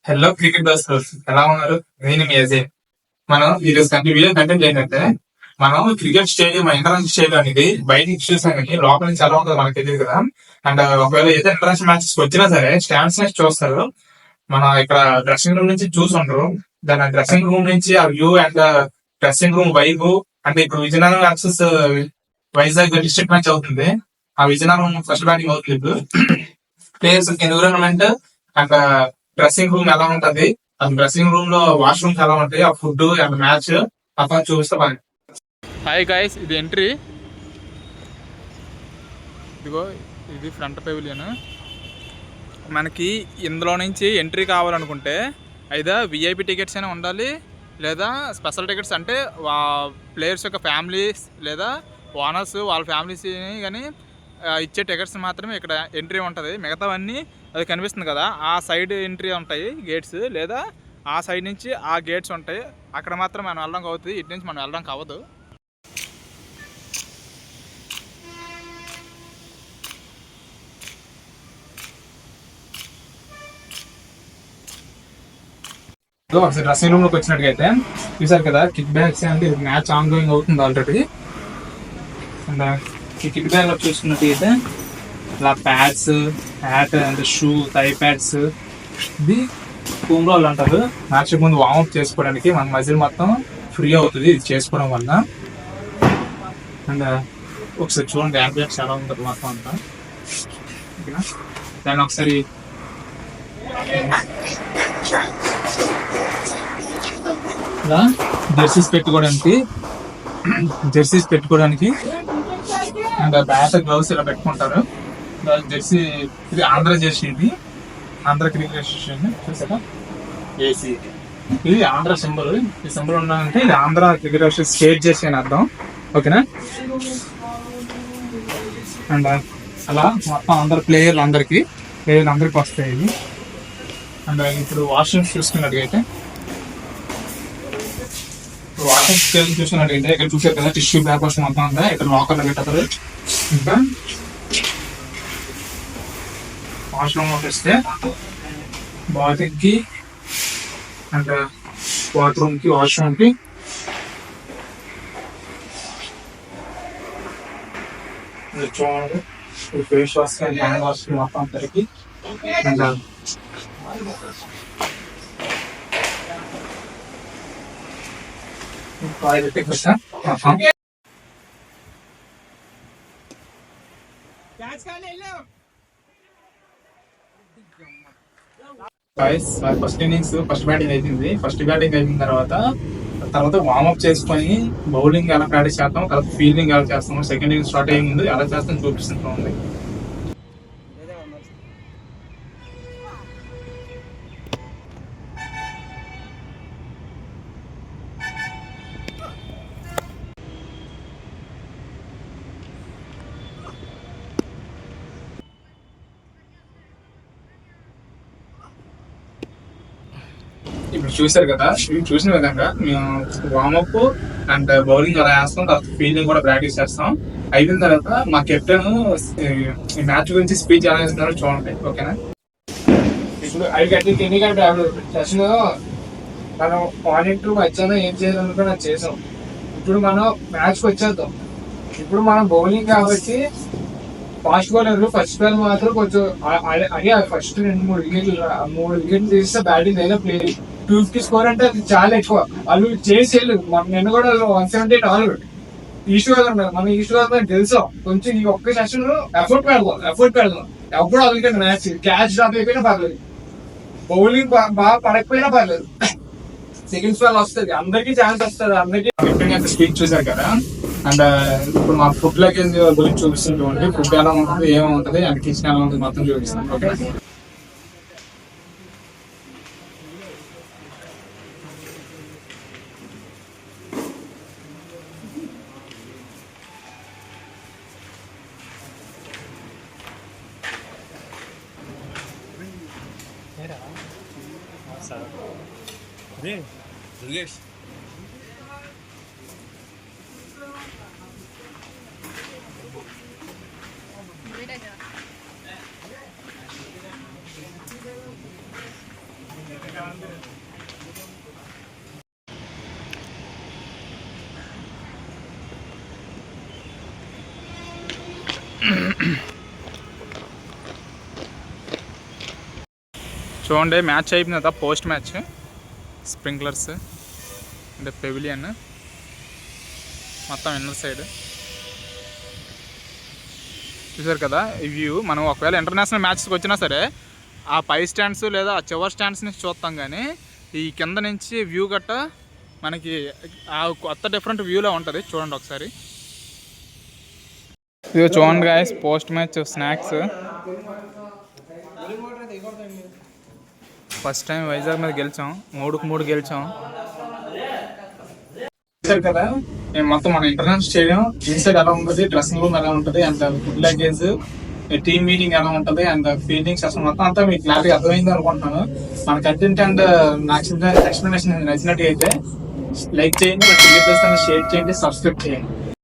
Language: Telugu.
హలో క్రికెట్ దోస్తులు, ఎలా ఉన్నారు? నేను మీ అజయ్. మనం ఈరోజు వీడియో కంటెంట్ ఏంటంటే, మనం క్రికెట్ స్టేడియం ఇంటర్నేషనల్ స్టేడియం అనేది బయట చూసానికి లోపల నుంచి ఎలా ఉంటుందో మనకు తెలియదు కదా. అండ్ ఒకవేళ ఏదైతే ఇంటర్నేషనల్ మ్యాచెస్ వచ్చినా సరే స్టాండ్స్ నుంచి చూస్తారు. మనం ఇక్కడ డ్రెస్సింగ్ రూమ్ నుంచి చూసుంటారు. దాని డ్రెస్సింగ్ రూమ్ నుంచి ఆ view and dressing room vibe. అంటే ఇప్పుడు Vizianagaram versus Vizag district match అవుతుంది. ఆ విజయనగరం ఫస్ట్ బ్యాటింగ్ అవుతుంది ఇప్పుడు. Players environment and dressing room ఎలా ఉంటది, ఆ డ్రెస్సింగ్ రూమ్ లో వాష్రూమ్స్ ఎలా ఉంటాయి, ఆ ఫుడ్ అండ్ మ్యాచ్ అక్కడ చూపిస్తే బాగా. హాయ్ గైస్, ఇది ఎంట్రీ. ఇదిగో ఇది ఫ్రంట్ పెవిలియన్. మనకి ఇందులో నుంచి ఎంట్రీ కావాలనుకుంటే అయితే విఐపి టికెట్స్ అయినా ఉండాలి, లేదా స్పెషల్ టికెట్స్ అంటే ప్లేయర్స్ యొక్క ఫ్యామిలీస్ లేదా ఓనర్స్ వాళ్ళ ఫ్యామిలీస్ కానీ ఇచ్చే టికెట్స్ మాత్రమే ఇక్కడ ఎంట్రీ ఉంటుంది. మిగతావన్నీ అది కనిపిస్తుంది కదా, ఆ సైడ్ ఎంట్రీ ఉంటాయి గేట్స్, లేదా ఆ సైడ్ నుంచి ఆ గేట్స్ ఉంటాయి. అక్కడ మాత్రం మనం వెళ్ళడానికి అవుతుంది, ఇటు నుంచి మనం వెళ్ళడానికి అవ్వదు. ఒకసారి డ్రెస్సింగ్ రూమ్ లోకి వచ్చినట్టుగా చూసారు కదా, కిక్ బ్యాగ్స్ అంటే మ్యాచ్ ఆన్ గోయింగ్ అవుతుంది ఆల్రెడీ. అండ్ ఈ కిక్ బ్యాగ్ లో చూసుకున్నట్టయితే ఇలా pads, hat and shoe, thigh pads, ఇది హోమ్ రోల్ అంటారు. మ్యాచ్ ముందు వార్మప్ చేసుకోవడానికి మన మజిల్ మొత్తం ఫ్రీ అవుతుంది ఇది చేసుకోవడం వల్ల. అండ్ ఒకసారి చూడండి యాంబియన్స్ ఎలా ఉంటుంది మొత్తం అంతా. దాన్ని ఒకసారి ఇలా జెర్సీస్ పెట్టుకోవడానికి అండ్ బ్యాట్, గ్లౌస్ ఇలా పెట్టుకుంటారు. జెర్సీ ఇది ఆంధ్ర జెర్సీ, ఇది ఆంధ్ర క్రికెట్ అసోసియేషన్ చూసారా, ఏసీ. ఇది ఆంధ్ర సింబల్. ఈ సింబల్ ఉన్నాయంటే ఇది Andhra cricket association state Jersey అని అర్థం. ఓకేనా. అండ్ అలా మొత్తం అందరు ప్లేయర్లు అందరికి వస్తాయి ఇది. అండ్ ఇప్పుడు వాష్రూమ్స్ చూసుకున్నట్టుగైతే ఇక్కడ చూసారు కదా, టిష్యూ పేపర్స్ మొత్తం ఉందా ఇక్కడ లాకర్లో పెట్టారు. ఇంకా వాష్రూమ్ వస్తే బాత్రూమ్ కి అండ్ బాత్రూమ్ కి వాష్రూమ్ కి చూడండి, ఫేస్ వాష్ కానీ హ్యాండ్ వాష్ మొత్తం అందరికి. And toilet first innings first batting అయిపోయిన తర్వాత వార్మప్ చేసుకొని బౌలింగ్ ఎలా ప్రాక్టీస్ చేస్తాం, తర్వాత ఫీల్డింగ్ ఎలా చేస్తాం, సెకండ్ ఇన్నింగ్స్ స్టార్ట్ అయ్యే ముందు ఎలా చేస్తాం చూపిస్తుంది. ఇప్పుడు చూసారు కదా, చూసిన విధంగా మేము వార్మప్ అండ్ బౌలింగ్ అలా వేస్తాం, తర్వాత ఫీల్డింగ్ కూడా ప్రాక్టీస్ చేస్తాం. అయిపోయిన తర్వాత మా కెప్టెన్ ఈ మ్యాచ్ గురించి స్పీచ్ ఎలా ఇస్తున్నారో చూడండి. ఓకేనా. ఇప్పుడు 5 గంటలకి ఎన్ని గంటలు సెషన్ మనం మార్నింగ్ టు మధ్యాహ్నం ఏం చేయాలనుకో నాకు చేసాం. ఇప్పుడు మనం మ్యాచ్కి వచ్చేద్దాం. ఇప్పుడు మనం బౌలింగ్ కాబట్టి ఫాస్ట్ బౌలర్ ఫస్ట్ బాల్ మాత్రం కొంచెం అదే ఫస్ట్ 3 వికెట్లు తీస్తే బ్యాటింగ్ అయినా ప్లే 250 స్కోర్ అంటే అది చాలా ఎక్కువ. వాళ్ళు చేసేళ్ళు నిన్న కూడా 178 ఆల్ ఈస్ట్ గోదావరి మన ఈస్ట్ గోదావరి తెలుసాం. కొంచెం ఈ ఒక్క సెషన్ ఎఫర్ట్ పెడదాం. ఎప్పుడు అదుకండి మ్యాచ్ క్యాచ్ డ్రాప్ అయిపోయినా పర్లేదు, బౌలింగ్ బాగా పడకపోయినా పర్లేదు, సెకండ్ స్పెల్ వస్తుంది, అందరికి ఛాన్స్ వస్తుంది. అందరికి స్పీచ్ చూసారు కదా. అండ్ ఇప్పుడు మా ఫుడ్ లగేజ్ గురించి చూపిస్తుంది. ఫుడ్ ఎలా ఉంటుంది, ఏముంటుంది, అండ్ కిచెన్ ఎలా ఉంటుంది మొత్తం చూపిస్తాం. ఓకే. చూడండి మ్యాచ్ అయిపోయింది కదా, పోస్ట్ మ్యాచ్ స్ప్రింక్లర్స్ అంటే పెవిలియన్ మొత్తం ఇన్నర్ సైడ్ చూసారు కదా. ఈ వ్యూ మనం ఒకవేళ ఇంటర్నేషనల్ మ్యాచెస్కి వచ్చినా సరే ఆ పై స్టాండ్స్ లేదా ఆ చివరి స్టాండ్స్ నుంచి చూస్తాం, కానీ ఈ కింద నుంచి వ్యూ గట్ట మనకి ఆ కొత్త డిఫరెంట్ వ్యూలో ఉంటుంది. చూడండి ఒకసారి. ఇది చూడండి guys, post match snacks. First time Vizag మీద గెలిచాం, 3-3 గెలిచాం. చూసారు కదా మేము మొత్తం మన ఇంటర్నేషనల్ స్టేడియం ఇన్సైడ్ ఎలా ఉంటుంది, డ్రెస్సింగ్ రూమ్ ఎలా ఉంటుంది, and food luggage, team meeting ఎలా ఉంటుంది, అండ్ ఫీల్డింగ్ సెషన్ మొత్తం అంతా మీకు క్లారిటీ అర్థమైంది అనుకుంటున్నాను. మన కంటెంట్ అండ్ నాకు ఎక్స్ప్లెనేషన్ నచ్చినట్టు అయితే లైక్ చేయండి, షేర్ చేయండి, సబ్స్క్రైబ్ చేయండి.